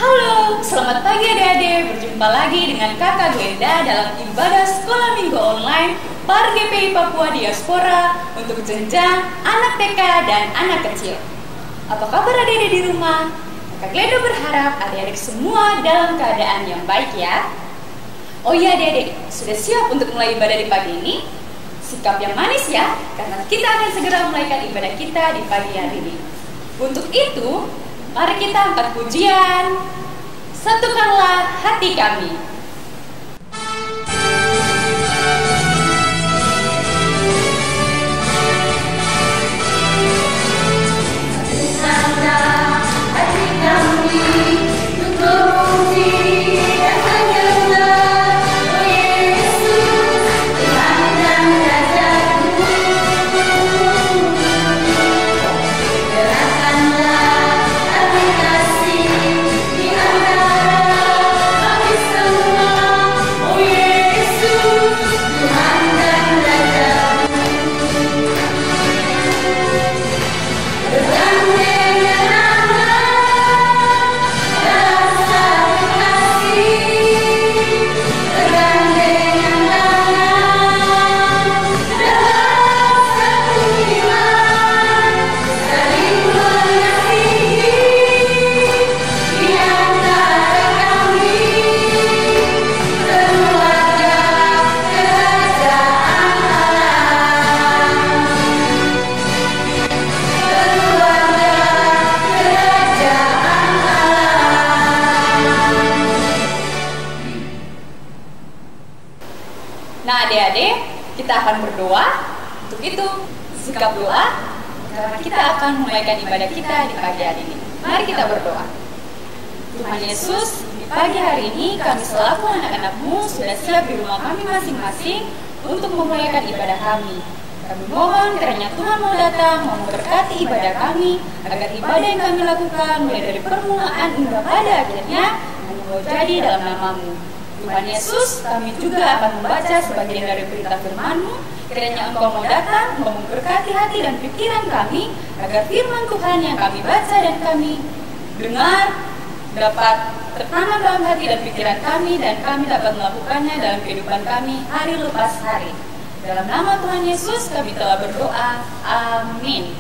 Halo, selamat pagi adik-adik. Berjumpa lagi dengan Kakak Glenda dalam ibadah sekolah minggu online Par GPI Papua Diaspora untuk jenjang anak TK dan anak kecil. Apa kabar adik-adik di rumah? Kakak Glenda berharap adik-adik semua dalam keadaan yang baik ya. Oh iya adik-adik, sudah siap untuk mulai ibadah di pagi ini? Sikap yang manis ya, karena kita akan segera mulaikan ibadah kita di pagi hari ini. Untuk itu, mari kita angkat pujian, satukanlah hati kami. Satukanlah hati kami untuk memuji dan menyembah Oh Yesus, Tuhan dan Rajaku. Gerakkanlah hati kasih di antara kami semua Oh Yesus, Tuhan dan Rajaku. Bergandengan tangan dalam satu kasih, bergandengan tangan dalam satu iman, saling mengasihi di antara kami, keluarga kerajaan Allah. Nah adik-adik, kita akan berdoa. Untuk itu, sikap doa, karena kita akan memulaikan ibadah kita di pagi hari ini. Mari kita berdoa. Tuhan Yesus, di pagi hari ini kami selaku anak-anak-Mu sudah siap di rumah kami masing-masing untuk memulaikan ibadah kami. Kami mohon kiranya Tuhan mau datang, mau memberkati ibadah kami, agar ibadah yang kami lakukan mulai dari permulaan hingga pada akhirnya hanya mau jadi dalam nama-Mu. Tuhan Yesus, kami juga akan membaca sebagian dari berita firman-Mu. Kiranya Engkau mau datang, mau memberkati hati dan pikiran kami, agar firman Tuhan yang kami baca dan kami dengar dapat tertanam dalam hati dan pikiran kami, dan kami dapat melakukannya dalam kehidupan kami hari lepas hari. Dalam nama Tuhan Yesus kami telah berdoa. Amin.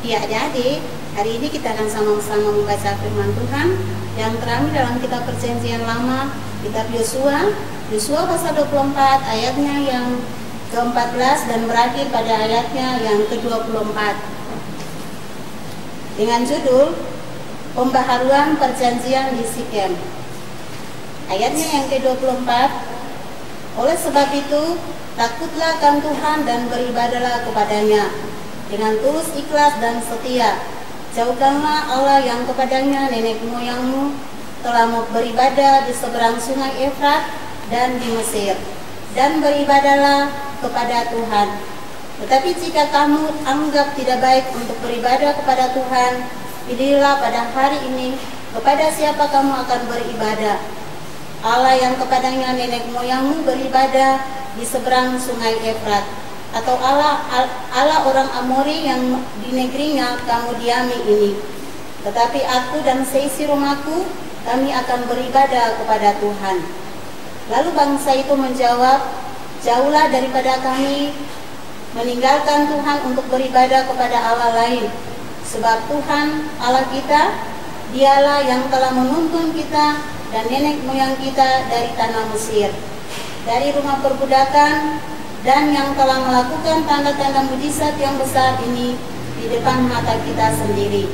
Ya adik-adik, hari ini kita akan sama-sama membaca firman Tuhan yang terambil dalam kitab Perjanjian Lama, kitab Yosua pasal 24 ayatnya yang ke-14 dan berakhir pada ayatnya yang ke-24 dengan judul Pembaharuan Perjanjian di Sikem. Ayatnya yang ke-24, oleh sebab itu takutlah akan Tuhan dan beribadahlah kepadanya dengan tulus ikhlas dan setia. Jauhkanlah Allah yang kepadanya nenek moyangmu telah beribadah di seberang sungai Efrat dan di Mesir, dan beribadahlah kepada Tuhan. Tetapi jika kamu anggap tidak baik untuk beribadah kepada Tuhan, pilihlah pada hari ini kepada siapa kamu akan beribadah. Allah yang kepadanya nenek moyangmu beribadah di seberang sungai Efrat, atau Allah orang Amori yang di negerinya kamu diami ini. Tetapi aku dan seisi rumahku, kami akan beribadah kepada Tuhan. Lalu bangsa itu menjawab, jauhlah daripada kami meninggalkan Tuhan untuk beribadah kepada Allah lain. Sebab Tuhan Allah kita, dialah yang telah menuntun kita dan nenek moyang kita dari tanah Mesir, dari rumah perbudakan, dan yang telah melakukan tanda-tanda mujizat yang besar ini di depan mata kita sendiri,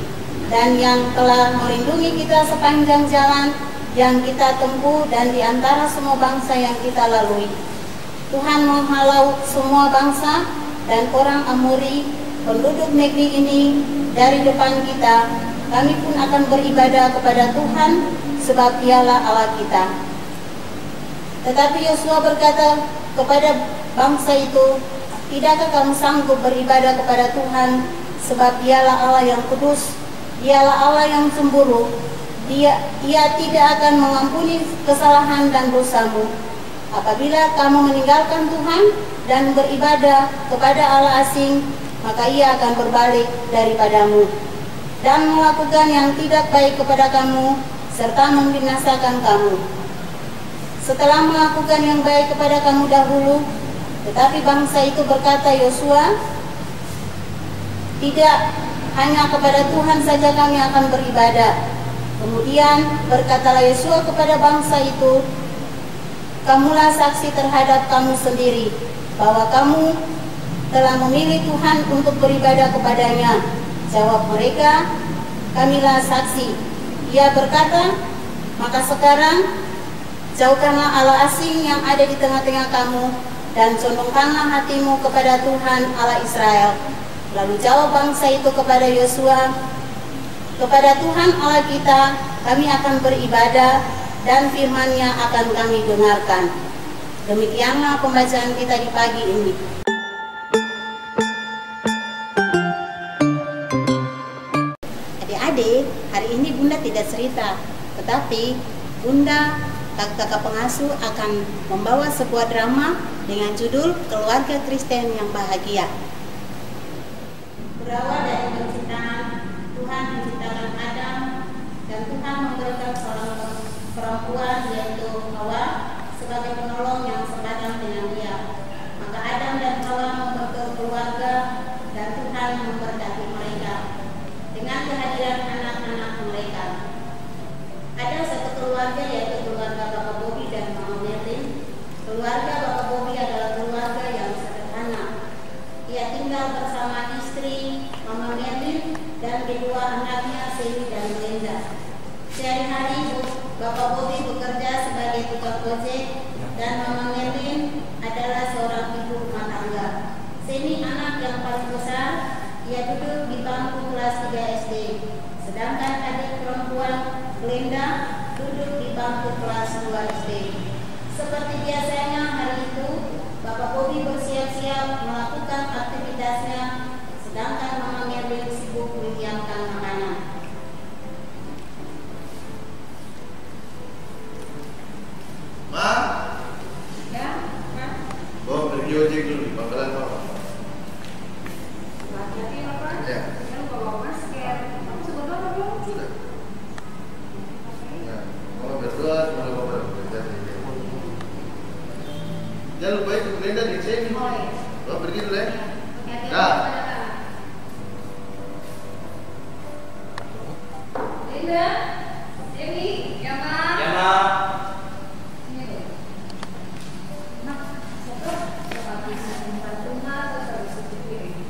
dan yang telah melindungi kita sepanjang jalan yang kita tempuh dan di antara semua bangsa yang kita lalui. Tuhan menghalau semua bangsa dan orang Amori, penduduk negeri ini, dari depan kita. Kami pun akan beribadah kepada Tuhan, sebab Dialah Allah kita. Tetapi Yosua berkata kepada bangsa itu, tidakkah kamu sanggup beribadah kepada Tuhan, sebab Dialah Allah yang kudus, Dialah Allah yang cemburu, Ia tidak akan mengampuni kesalahan dan dosamu. Apabila kamu meninggalkan Tuhan dan beribadah kepada Allah asing, maka ia akan berbalik daripadamu dan melakukan yang tidak baik kepada kamu serta membinasakan kamu. Setelah melakukan yang baik kepada kamu dahulu, tetapi bangsa itu berkata, Yosua, tidak, hanya kepada Tuhan saja kami akan beribadah. Kemudian berkatalah Yosua kepada bangsa itu, kamulah saksi terhadap kamu sendiri, bahwa kamu telah memilih Tuhan untuk beribadah kepadanya. Jawab mereka, kamilah saksi. Ia berkata, maka sekarang jauhkanlah Allah asing yang ada di tengah-tengah kamu, dan condongkanlah hatimu kepada Tuhan Allah Israel. Lalu jawab bangsa itu kepada Yosua, kepada Tuhan Allah kita kami akan beribadah, dan firman-Nya akan kami dengarkan. Demikianlah pembacaan kita di pagi ini. Adik-adik, hari ini Bunda tidak cerita, tetapi Bunda kakak pengasuh akan membawa sebuah drama dengan judul Keluarga Kristen yang Bahagia. Berawal dari penciptaan, Tuhan menciptakan Adam, dan Tuhan memberikan seorang perempuan yaitu Hawa sebagai penolong yang sepadan dengan dia. Maka Adam dan Hawa membentuk keluarga, dan Tuhan memberkati mereka dengan kehadiran anak-anak mereka. Ada satu keluarga yaitu keluarga Bapak Bobi dan Mama Merlin. Keluarga Bapak Bobi adalah keluarga yang sederhana. Ia tinggal bersama istri Mama Merlin dan kedua anaknya Sally dan Melinda. Sehari-hari Bapak Bobi bekerja sebagai tukang ojek dan Mama Merlin adalah seorang ibu rumah tangga. Sally anak yang paling besar, ia duduk di bangku kelas 3 SD. Sedangkan adik perempuan Melinda duduk di bangku kelas 2 SD. Seperti biasanya hari itu, Bapak Bobi bersiap-siap melakukan aktivitasnya, sedangkan Mama Merlin sibuk menyiapkan makanan. Ma? Ya, Ma. Bawa pergi ojek dulu di Bangkalan Mama. Hati-hati ya, Pak. Ya. Jangan lupa bawa masker. Kamu sudah berdoa belum? Sudah. Ya. Mama berdoa, semoga Mama bekerja. Jangan lupa itu Melinda di sini. Oh iya. Bawa pergi dulu ya. Hati-hati. Ya. Linda, Dewi, ya Ma. Ya, Ma. Ini deh. Mak, foto seperti simpan rumah terus harus dipikirin.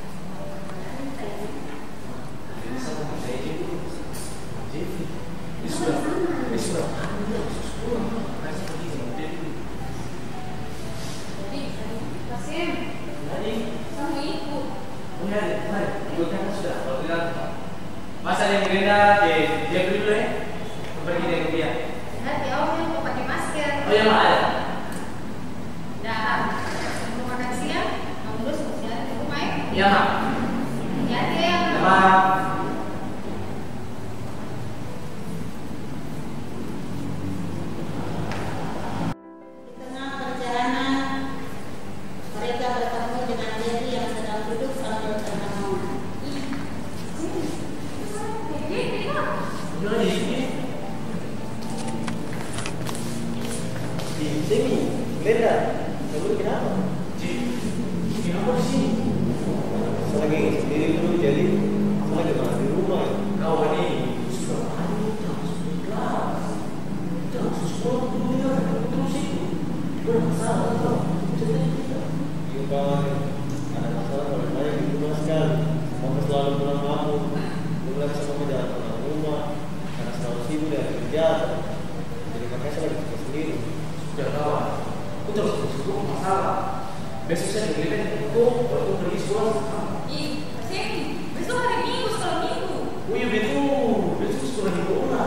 Kasim, kamu ikut. Mas ada yang Melinda, dia dulu ya. Pergi dengan dia. Hati Om yang mau pakai masker. Oh ya, Ma ada. Nah, sebelum makan siang, kamu dulu selesai di rumah ya. Iya, Ma. Hati-hati ya. Ya, Ma. Di tengah perjalanan, mereka bertemu dengan Dewi yang sedang duduk sambil termenung. Udah di sini. Di sini, Melinda. Kamu kenapa? Kenapa di sini? Saya lagi sendiri dulu, jadi saya lagi mana di rumah. Kau ini sudah panik, sudah sesuatu dunia terus itu. Bermasalah tau. Iya Pak, ada masalah kalau saya di rumah sekali. Mama selalu pulang kampung. Belum lagi sama jalan pulang rumah karena selalu sibuk dengan kerja. Jadi makanya saya lagi tinggal sendiri. Sudah kawan. Aku terus bersibuk masalah. Besok saya dilihat hukum, waktu pergi sekolah. Ih, Kasim, besok hari Minggu, sekolah Minggu. Oh iya betul, besok sekolah di bola.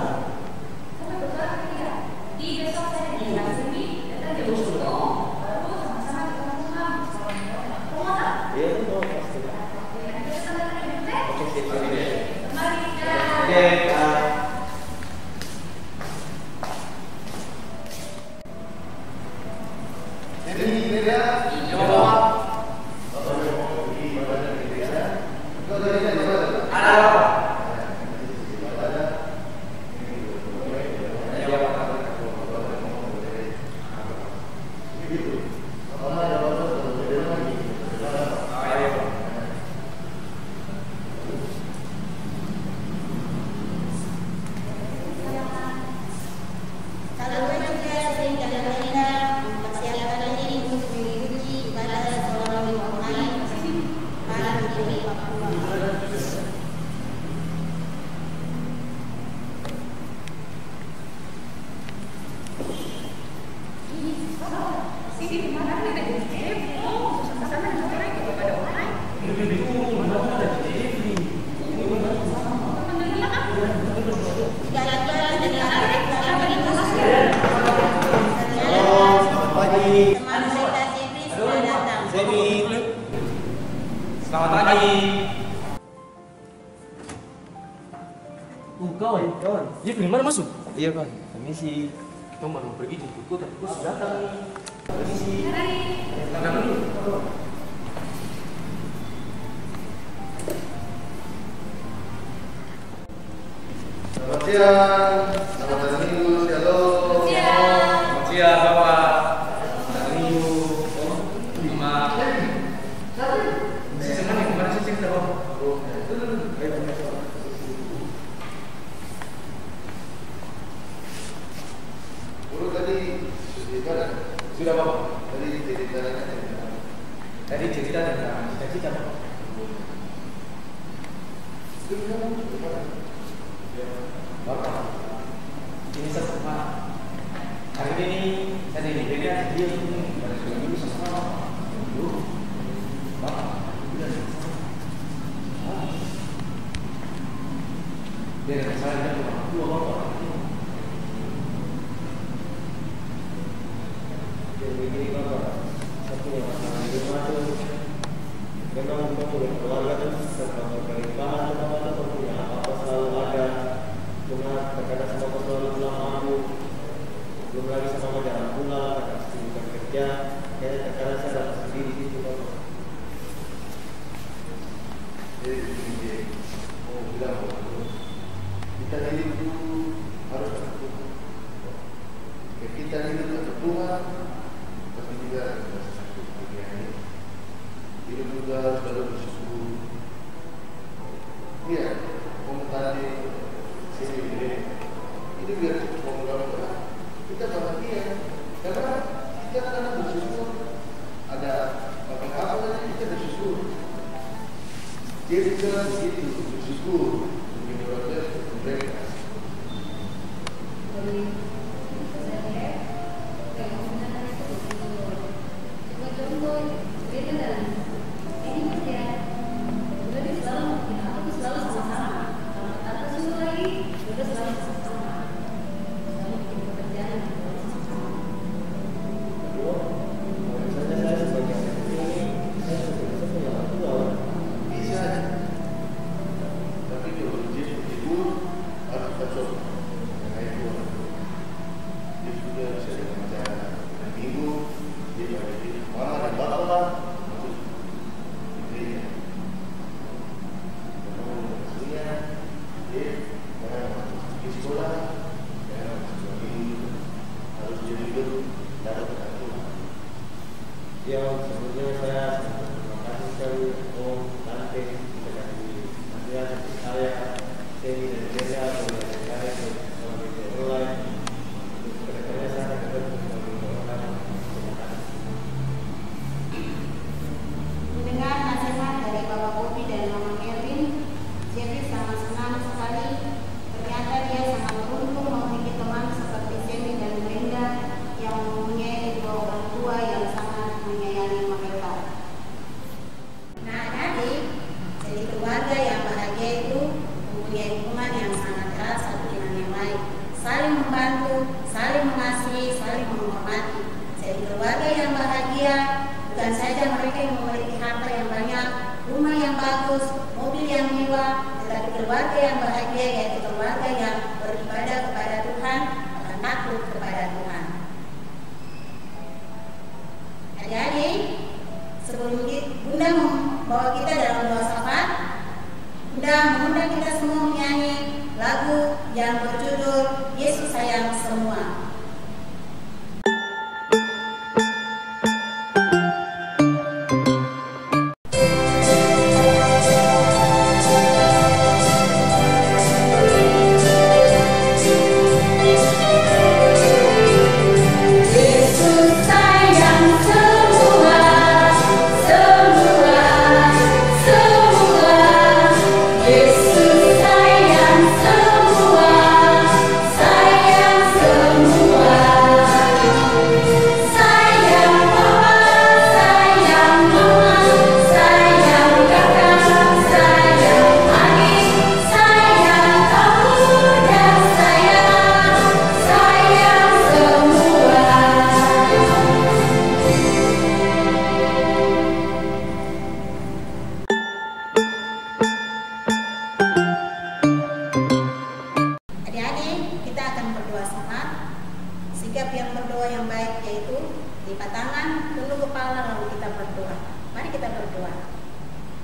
Kamu betul ya? Di besok saya di kelas ini, datang jam 10. Baru sama-sama di rumah. Sekolah Minggu. Rumah tak? Iya kan pasti. Nanti kita datang jam 10. Oke, sip. Mari kita. Oke, Jadi Melinda, ya, Ma. Bapak mau pergi ibadah di gereja. Ada apa? Kalau juga sering dan Melinda mempersiapkan diri untuk mengikuti ibadah sholat online pada hari Papua. Jalan-jalan dengan Halo, selamat pagi. teman kita Jeffrey sudah datang. Semi. Selamat pagi. Kawan, kawan. Iya, dari mana masuk? Iya kan, permisi. Kita baru pergi jemputku, tapi kok sudah datang nih. Permisi. Datang dulu. Selamat siang, selamat hari Minggu, shalom. Selamat siang, Bapak. Hari Minggu. Lima. Sisi mana yang kemarin sisi kita, Bapak? Urut tadi sudah Sudah, Bapak. tadi ceritanya. Tadi cerita tentang cita-cita, Bapak. Bapak, ini sama. Hari ini saya diberikan dia ini dari dulu sama dulu. Bapak, udah sama. Dia dengan saya dan orang tua Bapak. Jadi gini Bapak, satu yang masalah di rumah tuh memang kita punya keluarga tuh serba pernikahan apa tuh punya apa selalu ada, cuma terkadang sama selalu pulang mabuk, belum lagi sama jarang pulang, kadang sibuk kerja, jadi terkadang saya dapat sendiri di situ Bapak. Jadi begini, mau bilang bahwa kita hidup itu harus takut. Kita hidup takut Tuhan, tapi juga harus takut dunia ini. Hidup juga harus selalu bersyukur. Iya, komentar di sini ini. Itu biar mengulang-ulang. Kita bahagia karena kita karena bersyukur. Ada apa saja kita bersyukur. Dia juga itu bersyukur demi proses mereka. Kedua, misalnya saya sebagai anak ini, saya sebenarnya punya orang tua. Bisa, tapi kalau dia itu harus cocok dengan itu. Dia juga bisa dengan cara dan ibu, dia bagi mama dan bapak untuk dirinya. Kalau maksudnya dia jangan di sekolah, jangan masuk harus jadi hidup dalam Tuhan. Ya, sebetulnya saya terima kasih sekali Om, Tante, kita kasih nasihat seperti saya, Semi dan Desa, dari saya ke media online. Untuk kedepannya saya akan terus media online. Terima kasih. Mendengar nasihat dari Bapak Bobi dan Mama Kevin, Jeffrey sangat senang sekali. Ternyata dia sangat beruntung memiliki teman seperti Semi dan Melinda yang mempunyai dua orang tua yang sangat menyayangi mereka. Nah, adik, jadi keluarga yang bahagia itu mempunyai hubungan yang sangat erat satu dengan yang lain, saling membantu, saling mengasihi, saling menghormati. Jadi keluarga yang bahagia bukan saja mereka yang memiliki harta yang banyak, rumah yang bagus, mobil yang mewah, tetapi keluarga yang bahagia yaitu keluarga yang beribadah kepada Tuhan dan takut kepada Tuhan. Adik-adik, sebelum Bunda membawa kita dalam doa syafaat, juga mengundang kita semua menyanyi lagu yang berjudul Yesus Sayang Semua. Sikap yang berdoa yang baik yaitu lipat tangan, tunduk kepala, lalu kita berdoa. Mari kita berdoa.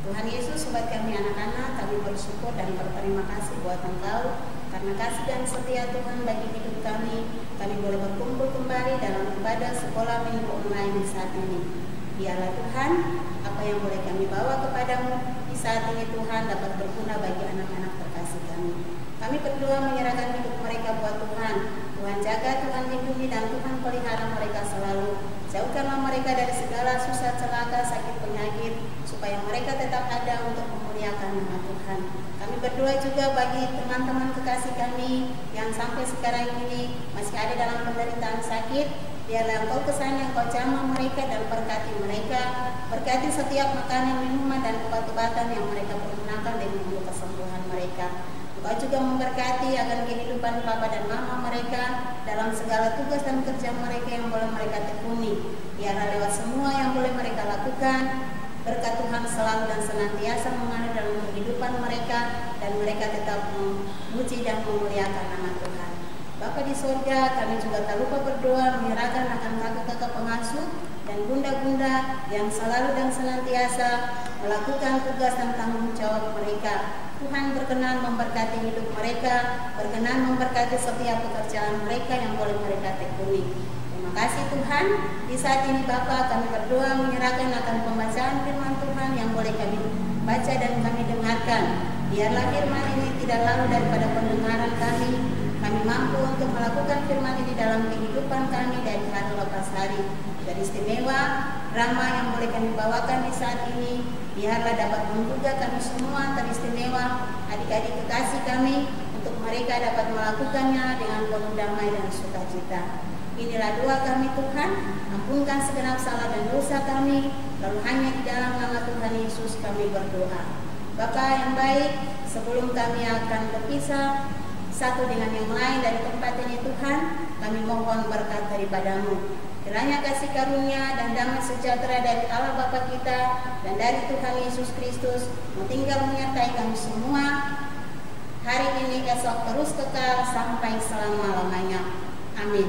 Tuhan Yesus, buat kami anak-anak, kami bersyukur dan berterima kasih buat Engkau karena kasih dan setia Tuhan bagi hidup kami. Kami boleh berkumpul kembali dalam ibadah sekolah minggu online saat ini. Biarlah Tuhan, apa yang boleh kami bawa kepadamu di saat ini Tuhan dapat berguna bagi anak-anak terkasih kami. Kami berdoa menyerahkan hidup mereka buat Tuhan. Tuhan jaga, Tuhan lindungi, dan Tuhan pelihara mereka selalu. Jauhkanlah mereka dari segala susah, celaka, sakit, penyakit, supaya mereka tetap ada untuk memuliakan nama Tuhan. Kami berdoa juga bagi teman-teman kekasih kami yang sampai sekarang ini masih ada dalam penderitaan sakit. Biarlah Engkau kesana, Engkau jamah mereka dan berkati mereka. Berkati setiap makanan, minuman, dan obat-obatan yang mereka pergunakan demi untuk kesembuhan mereka. Engkau juga memberkati agar kehidupan Papa dan Mama mereka dalam segala tugas dan kerja mereka yang boleh mereka tekuni. Biarlah lewat semua yang boleh mereka lakukan, berkat Tuhan selalu dan senantiasa mengalir dalam kehidupan mereka, dan mereka tetap memuji dan memuliakan nama Tuhan. Bapa di surga, kami juga tak lupa berdoa menyerahkan akan kakak-kakak pengasuh dan bunda-bunda yang selalu dan senantiasa melakukan tugas dan tanggung jawab mereka. Tuhan berkenan memberkati hidup mereka, berkenan memberkati setiap pekerjaan mereka yang boleh mereka tekuni. Terima kasih Tuhan. Di saat ini Bapa, kami berdoa menyerahkan akan pembacaan firman Tuhan yang boleh kami baca dan kami dengarkan. Biarlah firman ini tidak lalu daripada pendengaran kami. Kami mampu untuk melakukan firman ini dalam kehidupan kami dari hari lepas hari. Dan istimewa drama yang boleh kami bawakan di saat ini, biarlah dapat menggugah kami semua, teristimewa adik-adik kekasih kami, untuk mereka dapat melakukannya dengan penuh damai dan sukacita. Inilah doa kami Tuhan, ampunkan segenap salah dan dosa kami, lalu hanya di dalam nama Tuhan Yesus kami berdoa. Bapa yang baik, sebelum kami akan berpisah satu dengan yang lain dari tempat ini Tuhan, kami mohon berkat daripadamu. Kiranya kasih karunia dan damai sejahtera dari Allah Bapa kita dan dari Tuhan Yesus Kristus tinggal menyertai kami semua hari ini, esok, terus kekal sampai selama-lamanya. Amin.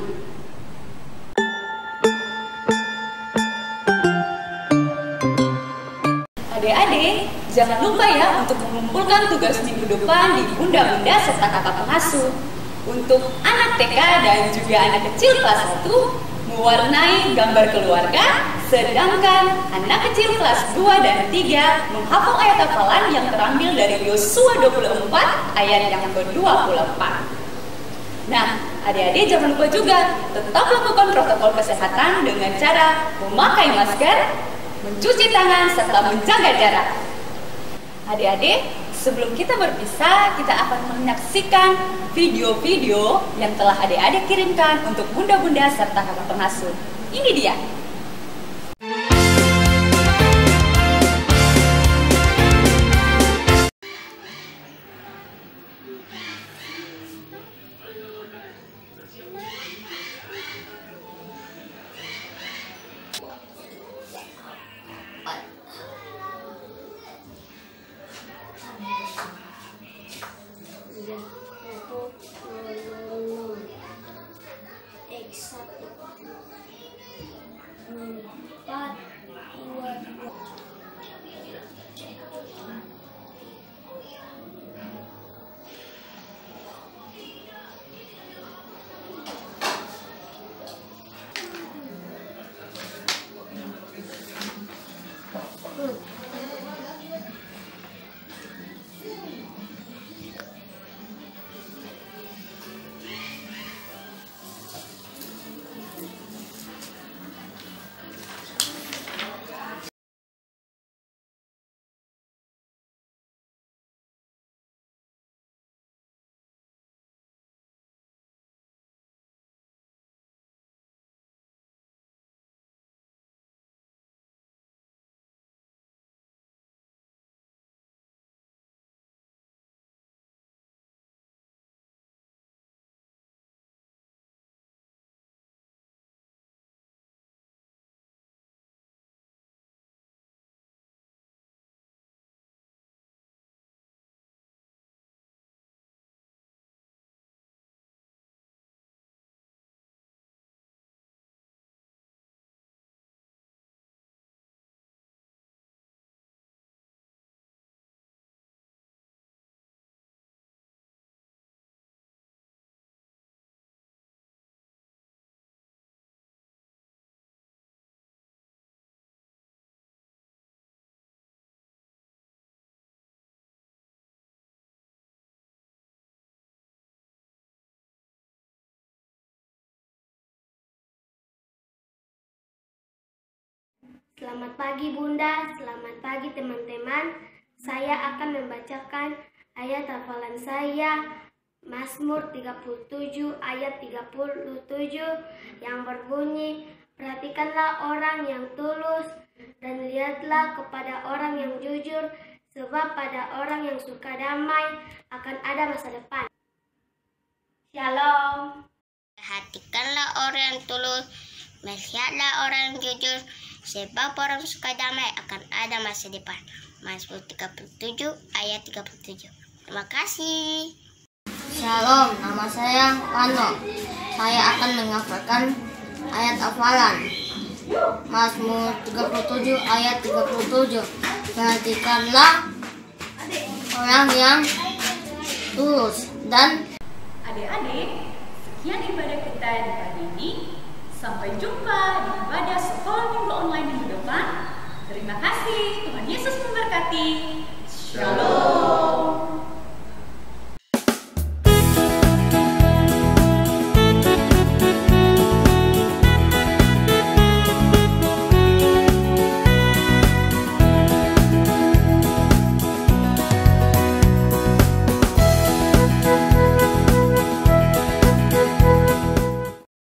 Adik-adik, jangan lupa ya untuk mengumpulkan tugas minggu depan di bunda-bunda serta kakak pengasuh. Untuk anak TK dan juga anak kecil kelas 1, mewarnai gambar keluarga, sedangkan anak kecil kelas 2 dan 3 menghafal ayat hafalan yang terambil dari Yosua 24 ayat yang ke-24. Nah, adik-adik jangan lupa juga tetap lakukan protokol kesehatan dengan cara memakai masker, mencuci tangan, serta menjaga jarak. Adik-adik, sebelum kita berpisah, kita akan menyaksikan video-video yang telah adik-adik kirimkan untuk bunda-bunda serta kakak pengasuh. Ini dia. Selamat pagi Bunda, selamat pagi teman-teman. Saya akan membacakan ayat hafalan saya, Mazmur 37 ayat 37 yang berbunyi, perhatikanlah orang yang tulus dan lihatlah kepada orang yang jujur, sebab pada orang yang suka damai akan ada masa depan. Shalom. Perhatikanlah orang yang tulus, melihatlah orang yang jujur, sebab orang suka damai akan ada masa depan. Mazmur 37 ayat 37. Terima kasih. Shalom, nama saya Pano. Saya akan menghafalkan ayat hafalan Mazmur 37 ayat 37. Perhatikanlah orang yang tulus dan Adik-adik, sekian ibadah kita di pagi ini. Sampai jumpa di ibadah sekolah minggu online minggu depan. Terima kasih, Tuhan Yesus memberkati. Shalom.